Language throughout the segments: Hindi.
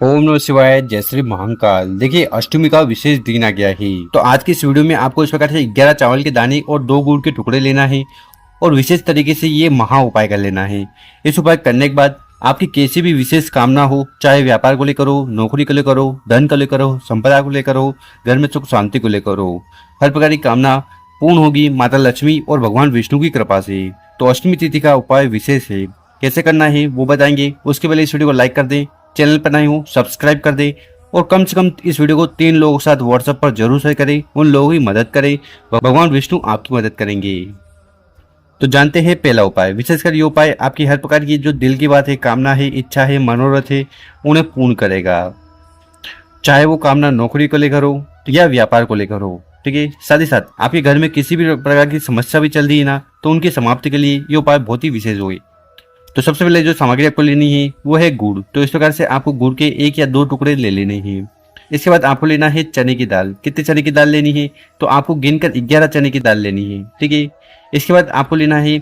ओम नमः शिवाय। जय श्री महाकाल। देखिए अष्टमी का विशेष दिन आ गया है, तो आज की इस वीडियो में आपको इस प्रकार से 11 चावल के दाने और 2 गुड़ के टुकड़े लेना है और विशेष तरीके से ये महा उपाय कर लेना है। इस उपाय करने के बाद आपकी कैसी भी विशेष कामना हो, चाहे व्यापार को लेकर हो, नौकरी को लेकर हो, धन को लेकर हो, संपदा को लेकर हो, घर में सुख शांति को लेकर हो, हर प्रकार की कामना पूर्ण होगी माता लक्ष्मी और भगवान विष्णु की कृपा से। तो अष्टमी तिथि का उपाय विशेष है, कैसे करना है वो बताएंगे। उसके पहले इस वीडियो को लाइक कर दें, चैनल पर नए हो सब्सक्राइब कर दे और कम से कम इस वीडियो को 3 लोगों के साथ व्हाट्सएप पर जरूर शेयर करें। उन लोगों की मदद करें, भगवान विष्णु आपकी मदद करेंगे। तो जानते हैं पहला उपाय। विशेषकर ये उपाय आपकी हर प्रकार की जो दिल की बात है, कामना है, इच्छा है, मनोरथ है, उन्हें पूर्ण करेगा। चाहे वो कामना नौकरी को लेकर हो या व्यापार को लेकर हो, ठीक है। साथ ही साथ आपके घर में किसी भी प्रकार की समस्या भी चल रही है ना, तो उनकी समाप्ति के लिए ये उपाय बहुत ही विशेष होगी। तो सबसे पहले जो सामग्री आपको लेनी है वो है गुड़। तो इस प्रकार से आपको गुड़ के 1 या 2 टुकड़े ले लेने हैं। इसके बाद आपको लेना है चने की दाल। कितने चने की दाल लेनी है तो आपको गिनकर 11 चने की दाल लेनी है, ठीक है। इसके बाद आपको लेना है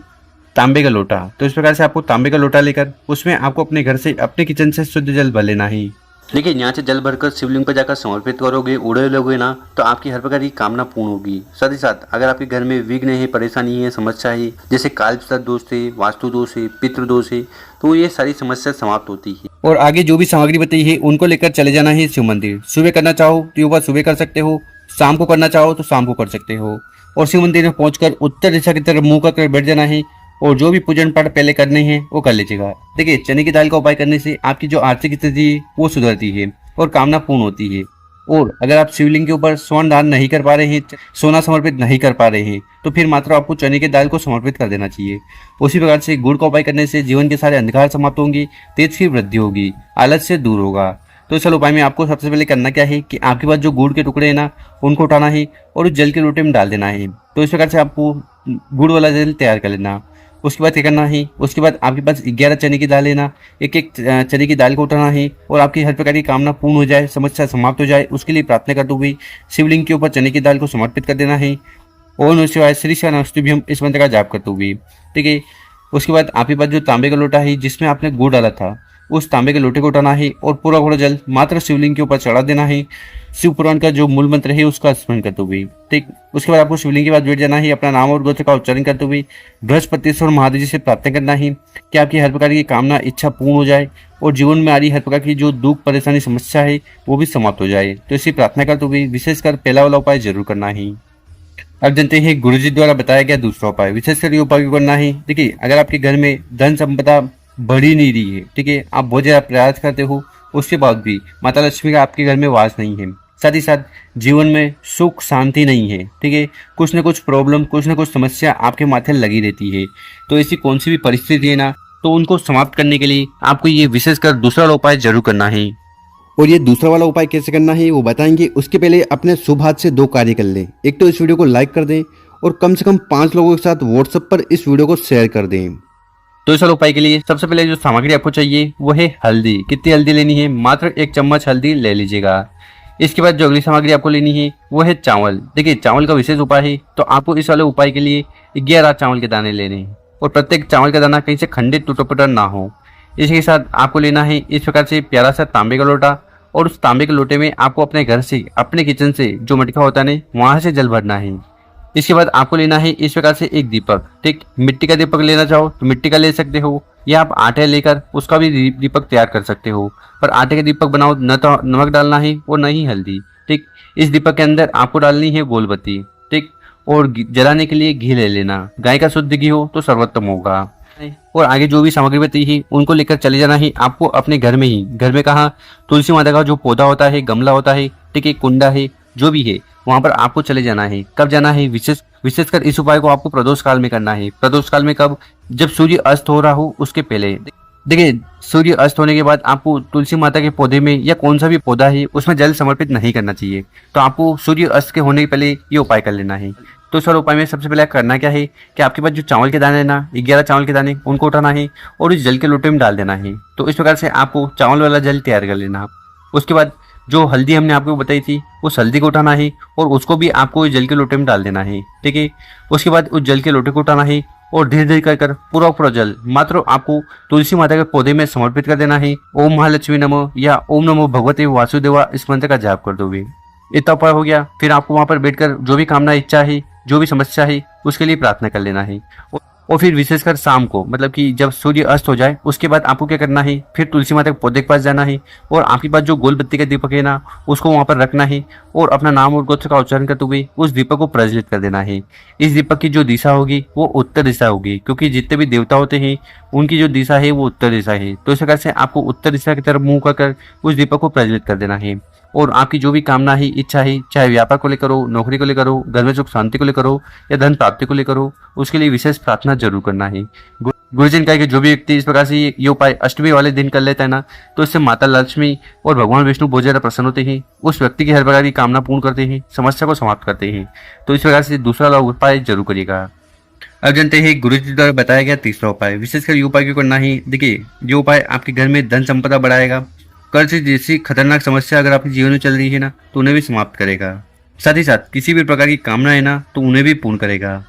तांबे का लोटा। तो इस प्रकार से आपको तांबे का लोटा लेकर उसमें आपको अपने घर से, अपने किचन से शुद्ध जल भर लेना है। देखिए यहाँ से जल भरकर शिवलिंग पर जाकर समर्पित करोगे, उड़े लोगे ना, तो आपकी हर प्रकार की कामना पूर्ण होगी। साथ ही साथ अगर आपके घर में विघ्न है, परेशानी है, समस्या है, जैसे काल दोष है, वास्तु दोष है, पितृ दोष है, तो ये सारी समस्या समाप्त होती है। और आगे जो भी सामग्री बताई है उनको लेकर चले जाना है शिव मंदिर। सुबह करना चाहो तो युवा सुबह कर सकते हो, शाम को करना चाहो तो शाम को कर सकते हो। और शिव मंदिर में पहुंचकर उत्तर दिशा की तरफ मुंह कर बैठ जाना है और जो भी पूजन पाठ पहले करने हैं वो कर लीजिएगा। देखिए चने की दाल का उपाय करने से आपकी जो आर्थिक स्थिति है वो सुधरती है और कामना पूर्ण होती है। और अगर आप शिवलिंग के ऊपर स्वर्ण दान नहीं कर पा रहे हैं, सोना समर्पित नहीं कर पा रहे हैं, तो फिर मात्र आपको चने की दाल को समर्पित कर देना चाहिए। उसी प्रकार से गुड़ का उपाय करने से जीवन के सारे अंधकार समाप्त होंगे, तेज की वृद्धि होगी, आलस से दूर होगा। तो इस उपाय में आपको सबसे पहले करना क्या है कि आपके पास जो गुड़ के टुकड़े हैं ना, उनको उठाना है और उस जल के लोटे में डाल देना है। तो इस प्रकार से आपको गुड़ वाला जल तैयार कर लेना। उसके बाद क्या करना है, उसके बाद आपके पास 11 चने की दाल लेना, एक एक चने की दाल को उठाना है और आपकी हर प्रकार की कामना पूर्ण हो जाए, समस्या समाप्त हो जाए, उसके लिए प्रार्थना करते हुए शिवलिंग के ऊपर चने की दाल को समर्पित कर देना है। ओम नमः शिवाय श्री हम इस मंत्र का जाप करते हुए, ठीक है। उसके बाद आपके पास जो तांबे का लोटा है जिसमें आपने गुड़ डाला था, उस तांबे के लोटे को उठाना है और पूरा जल मात्र शिवलिंग के ऊपर चढ़ा देना है। शिव पुराण का जो मूल मंत्र है उसका स्मरण करते हुए, ठीक। उसके बाद आपको शिवलिंग के पास बैठ जाना है, अपना नाम और गोत्र का उच्चारण करते हुए बृहस्पतिश्वर महादेव जी से प्रार्थना करना है कि आपकी हर प्रकार की कामना इच्छा पूर्ण हो जाए और जीवन में आ रही हर प्रकार की जो दुख परेशानी समस्या है वो भी समाप्त हो जाए। तो इसी प्रार्थना करते हुए विशेषकर पहला वाला उपाय जरूर करना है। अब जानते हैं गुरुजी द्वारा बताया गया दूसरा उपाय। विशेषकर ये उपाय करना है, देखिए अगर आपके घर में धन संपदा बढ़ ही नहीं रही है, ठीक है, आप बहुत ज्यादा प्रयास करते हो, उसके बाद भी माता लक्ष्मी का आपके घर में वास नहीं है, साथ ही साथ जीवन में सुख शांति नहीं है, ठीक है, कुछ न कुछ प्रॉब्लम, कुछ न कुछ समस्या आपके माथे लगी रहती है, तो ऐसी कौन सी भी परिस्थिति है ना, तो उनको समाप्त करने के लिए आपको ये विशेषकर दूसरा उपाय जरूर करना है। और ये दूसरा वाला उपाय कैसे करना है वो बताएंगे। उसके पहले अपने शुभ हाथ से 2 कार्य कर लें। एक तो इस वीडियो को लाइक कर दें और कम से कम 5 लोगों के साथ व्हाट्सएप पर इस वीडियो को शेयर कर दें। तो इस उपाय के लिए सबसे पहले जो सामग्री आपको चाहिए वो है हल्दी। कितनी हल्दी लेनी है, मात्र 1 चम्मच हल्दी ले लीजिएगा। इसके बाद जो अगली सामग्री आपको लेनी है वो है चावल। देखिए चावल का विशेष उपाय है, तो आपको इस वाले उपाय के लिए 11 चावल के दाने लेने हैं और प्रत्येक चावल का दाना कहीं से खंडित टूटा ना हो। इसके साथ आपको लेना है इस प्रकार से प्यारा सा तांबे का लोटा और उस तांबे के लोटे में आपको अपने घर से, अपने किचन से जो मटका होता है वहां से जल भरना है। इसके बाद आपको लेना है इस प्रकार से एक दीपक, ठीक। मिट्टी का दीपक लेना चाहो तो मिट्टी का ले सकते हो या आप आटे लेकर उसका भी दीपक तैयार कर सकते हो, पर आटे का दीपक बनाओ न तो नमक डालना है और न ही हल्दी, ठीक। इस दीपक के अंदर आपको डालनी है गोलबत्ती, ठीक। और जलाने के लिए घी ले लेना, गाय का शुद्ध घी हो तो सर्वोत्तम होगा। और आगे जो भी सामग्री बताई है उनको लेकर चले जाना है आपको अपने घर में ही। घर में कहा, तुलसी माता का जो पौधा होता है, गमला होता है, ठीक है, कुंडा है, जो भी है वहां पर आपको चले जाना है। कब जाना है, विशेषकर इस उपाय को आपको प्रदोष काल में करना है। प्रदोष काल में कब, जब सूर्य अस्त हो रहा हो उसके पहले। देखिए सूर्य अस्त होने के बाद आपको तुलसी माता के पौधे में या कौन सा भी पौधा है उसमें जल समर्पित नहीं करना चाहिए, तो आपको सूर्य अस्त के होने के पहले ये उपाय कर लेना है। तो इस उपाय में सबसे पहले करना क्या है कि आपके पास जो चावल के दाने है ना, 11 चावल के दाने, उनको उठाना है और इस जल के लोटे में डाल देना है। तो इस प्रकार से आपको चावल वाला जल तैयार कर लेना। उसके बाद जो हल्दी हमने आपको बताई थी उस हल्दी को उठाना है और उसको भी आपको इस जल के लोटे में डाल देना है, ठीक है। उसके बाद उस जल के लोटे को उठाना है और धीरे धीरे कर कर पूरा जल मात्र आपको तुलसी माता के पौधे में समर्पित कर देना है। ओम महालक्ष्मी नमो या ओम नमो भगवते वासुदेवा इस मंत्र का जाप कर दोगे। इतना उपाय हो गया, फिर आपको वहां पर बैठकर जो भी कामना इच्छा है, जो भी समस्या है, उसके लिए प्रार्थना कर लेना है। और फिर विशेषकर शाम को, मतलब कि जब सूर्य अस्त हो जाए उसके बाद आपको क्या करना है, फिर तुलसी माता के पौधे के पास जाना है और आपके पास जो गोल बत्ती का दीपक है ना, उसको वहां पर रखना है और अपना नाम और गोत्र का उच्चारण करते हुए उस दीपक को प्रज्वलित कर देना है। इस दीपक की जो दिशा होगी वो उत्तर दिशा होगी, क्योंकि जितने भी देवता होते हैं उनकी जो दिशा है वो उत्तर दिशा है। तो इस प्रकार से आपको उत्तर दिशा की तरफ मुंह कर उस दीपक को प्रज्वलित कर देना है। और आपकी जो भी कामना है, इच्छा है, चाहे व्यापार को लेकर हो, नौकरी को लेकर हो, घर में सुख शांति को लेकर हो या धन प्राप्ति को लेकर हो, उसके लिए विशेष प्रार्थना जरूर करना है। गुरुजी ने कहा कि जो भी व्यक्ति इस प्रकार से ये उपाय अष्टमी वाले दिन कर लेता है ना, तो इससे माता लक्ष्मी और भगवान विष्णु बहुत ज्यादा प्रसन्न होते हैं, उस व्यक्ति की हर प्रकार की कामना पूर्ण करते हैं, समस्या को समाप्त करते हैं। तो इस प्रकार से दूसरा वाला उपाय जरूर करिएगा। अब जानते हैं गुरुजी द्वारा बताया गया तीसरा उपाय। विशेषकर ये उपाय क्यों करना है? देखिए, ये उपाय आपके घर में धन संपदा बढ़ाएगा, कर्ज जैसी खतरनाक समस्या अगर आपके जीवन में चल रही है ना, तो उन्हें भी समाप्त करेगा। साथ ही साथ किसी भी प्रकार की कामना है ना, तो उन्हें भी पूर्ण करेगा।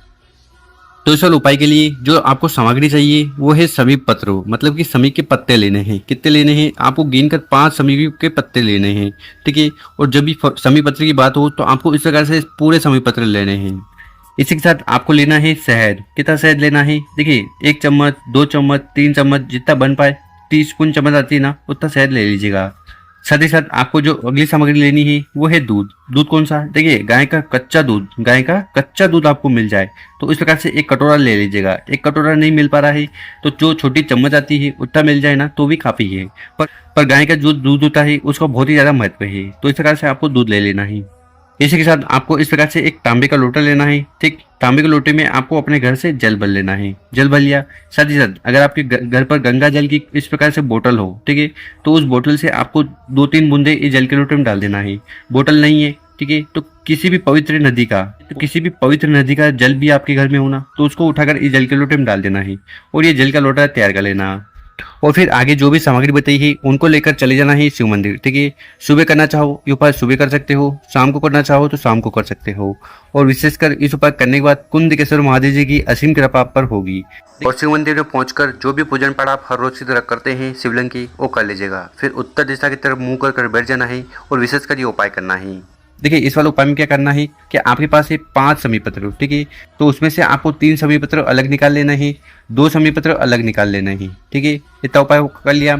तो इस वाले उपाय के लिए जो आपको सामग्री चाहिए वो है समी पत्र, मतलब कि समी के पत्ते लेने हैं। कितने लेने हैं? आपको गिनकर 5 समी के पत्ते लेने हैं, ठीक है। और जब भी समी पत्र की बात हो तो आपको इस प्रकार से पूरे समी पत्र लेने हैं। इसी के साथ आपको लेना है शहद। कितना शहद लेना है? देखिए, 1 चम्मच, 2 चम्मच, 3 चम्मच, जितना बन पाए, टीस्पून चम्मच आती है ना, उतना शहद ले लीजिएगा। साथ ही साथ आपको जो अगली सामग्री लेनी है वो है दूध। दूध कौन सा? देखिए, गाय का कच्चा दूध आपको मिल जाए तो इस प्रकार से 1 कटोरा ले लीजिएगा। 1 कटोरा नहीं मिल पा रहा है तो जो छोटी चम्मच आती है उतना मिल जाए ना तो भी काफी है। पर गाय का जो दूध होता है उसका बहुत ही ज्यादा महत्व है, तो इस प्रकार से आपको दूध ले लेना है। इसी के साथ आपको इस प्रकार से 1 तांबे का लोटा लेना है, ठीक। तांबे के लोटे में आपको अपने घर से जल भर लेना है। जल भर लिया, साथ ही साथ अगर आपके घर पर गंगा जल की इस प्रकार से बोतल हो, ठीक है, तो उस बोतल से आपको 2-3 बूंदे इस जल के लोटे में डाल देना है। बोतल नहीं है, ठीक है, तो किसी भी पवित्र नदी का जल भी आपके घर में होना, तो उसको उठाकर इस जल के लोटे में डाल देना है और ये जल का लोटा तैयार कर लेना। और फिर आगे जो भी सामग्री बताई है उनको लेकर चले जाना है शिव मंदिर, ठीक है। सुबह करना चाहो ये उपाय सुबह कर सकते हो, शाम को करना चाहो तो शाम को कर सकते हो। और विशेषकर इस उपाय करने के बाद कुंदकेश्वर महादेव जी की असीम कृपा आप पर होगी। और शिव मंदिर में पहुंचकर जो भी पूजन पाठ आप हर रोज की तरह करते हैं शिवलिंग की, वो कर लीजिएगा। फिर उत्तर दिशा की तरफ मुंह कर बैठ जाना है और विशेषकर ये उपाय करना है। देखिए, इस वाले उपाय में क्या करना है कि आपके पास है 5 समी पत्र, ठीक है, तो उसमें से आपको 3 समी पत्र अलग निकाल लेना है, 2 समी पत्र अलग निकाल लेना है, ठीक है। इतना उपाय कर लिया।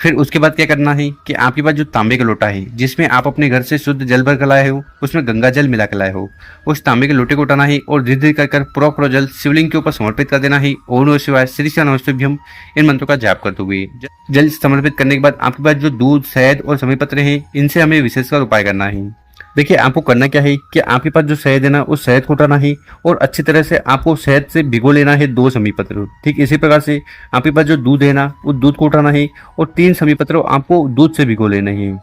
फिर उसके बाद क्या करना है कि आपके पास जो तांबे का लोटा है जिसमें आप अपने घर से शुद्ध जल भर कर लाए हो, उसमें गंगा जल मिला कर लाए हो, उस तांबे के लोटे को उठाना है और धीरे धीरे कर पूरा जल शिवलिंग के ऊपर समर्पित कर देना है। ओम नमः शिवाय, श्री श्याम नमस्तुभ्यम, इन मंत्रों का जाप करते हुए जल समर्पित करने के बाद आपके पास जो दूध, शहद और समी पत्र हैं, इनसे हमें विशेषकर उपाय करना है। देखिए, आपको करना क्या है कि आपके पास जो शहद है ना, उस शहद को उठाना है और अच्छी तरह से आपको शहद से भिगो लेना है 2 समी पत्र, ठीक। इसी प्रकार से आपके पास जो दूध है ना, उस दूध को उठाना है और 3 समी पत्र आपको दूध से भिगो लेना है।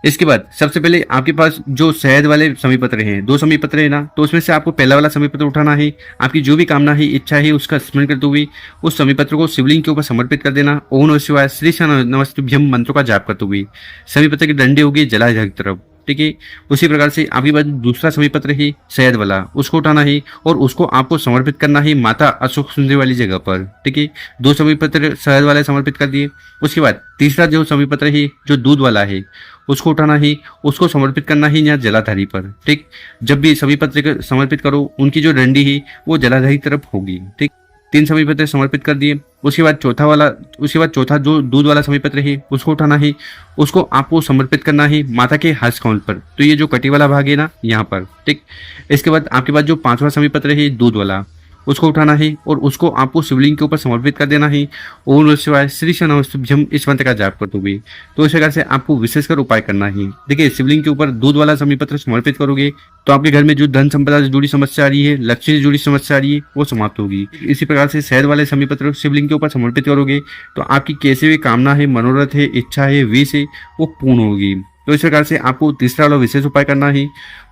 इसके बाद सबसे पहले आपके पास जो शहद वाले समी पत्र हैं, 2 समी पत्र है ना, तो उसमें से आपको पहला वाला समी पत्र उठाना है। आपकी जो भी कामना है, इच्छा है, उसका स्मरण करते हुए उस समी पत्र को शिवलिंग के ऊपर समर्पित कर देना। ओम नमः शिवाय, श्री श्याम नमस्तुभ्यम मंत्रों का जाप करते हुए समी पत्र की डंडी होगी जलाधार की तरफ, ठीक है। उसी प्रकार से आपके पास दूसरा समी पत्र है शहद वाला, उसको उठाना है और उसको आपको समर्पित करना है माता अशोक सुंदरी वाली जगह पर, ठीक है। 2 समी पत्र शहद वाले समर्पित कर दिए। उसके बाद तीसरा जो समी पत्र है जो दूध वाला है, उसको उठाना है, उसको समर्पित करना है यहाँ जलाधारी पर, ठीक। जब भी समी पत्र समर्पित करो, उनकी जो डंडी है वो जलाधारी तरफ होगी, ठीक। 3 समी पत्र समर्पित कर दिए। उसके बाद चौथा जो दूध वाला समी पत्र है उसको उठाना है, उसको आपको समर्पित करना है माता के हस्त कमल पर, तो ये जो कटी वाला भाग है ना, यहाँ पर, ठीक। इसके बाद आपके पास जो 5वां समी पत्र है दूध वाला, उसको उठाना है और उसको आपको शिवलिंग के ऊपर समर्पित कर देना है। ओम नमः शिवाय, श्री श्याम नमस्तुभ्यम, इस मंत्र का जाप करते हुए। तो इस प्रकार से आपको विशेषकर उपाय करना है। देखिए, शिवलिंग के ऊपर दूध वाला समी पत्र समर्पित करोगे तो आपके घर में जो धन संपदा से जुड़ी समस्या आ रही है, लक्ष्य से जुड़ी समस्या आ रही है, वो समाप्त होगी। इसी प्रकार से शहद वाले समी पत्र शिवलिंग के ऊपर समर्पित करोगे तो आपकी कैसे भी कामना है, मनोरथ है, इच्छा है, विश है, वो पूर्ण होगी। तो इस प्रकार से आपको तीसरा वाला विशेष उपाय करना है।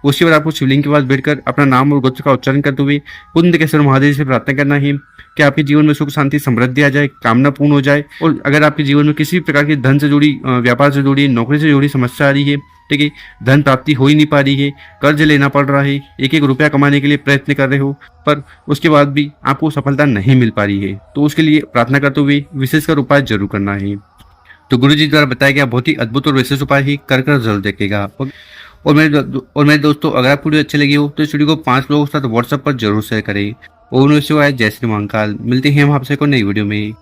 उसके बाद आपको शिवलिंग के पास बैठकर अपना नाम और गोत्र का उच्चारण करते हुए कुंदकेश्वर महादेव से प्रार्थना करना है कि आपके जीवन में सुख शांति समृद्धि आ जाए, कामना पूर्ण हो जाए। और अगर आपके जीवन में किसी भी प्रकार की धन से जुड़ी, व्यापार से जुड़ी, नौकरी से जुड़ी समस्या आ रही है, ठीक है, धन प्राप्ति हो ही नहीं पा रही है, कर्ज लेना पड़ रहा है, एक एक रुपया कमाने के लिए प्रयत्न कर रहे हो पर उसके बाद भी आपको सफलता नहीं मिल पा रही है, तो उसके लिए प्रार्थना करते हुए विशेषकर उपाय जरूर करना है। तो गुरु जी द्वारा बताया गया बहुत ही अद्भुत और विशेष उपाय ही कर जरूर देखेगा। और मेरे दोस्तों, अगर आपको वीडियो अच्छी लगी हो तो इस वीडियो को 5 लोगों के साथ व्हाट्सएप पर जरूर शेयर करें। ओम नमः शिवाय, जय श्री महाकाल। मिलते हैं हम आपसे को नई वीडियो में।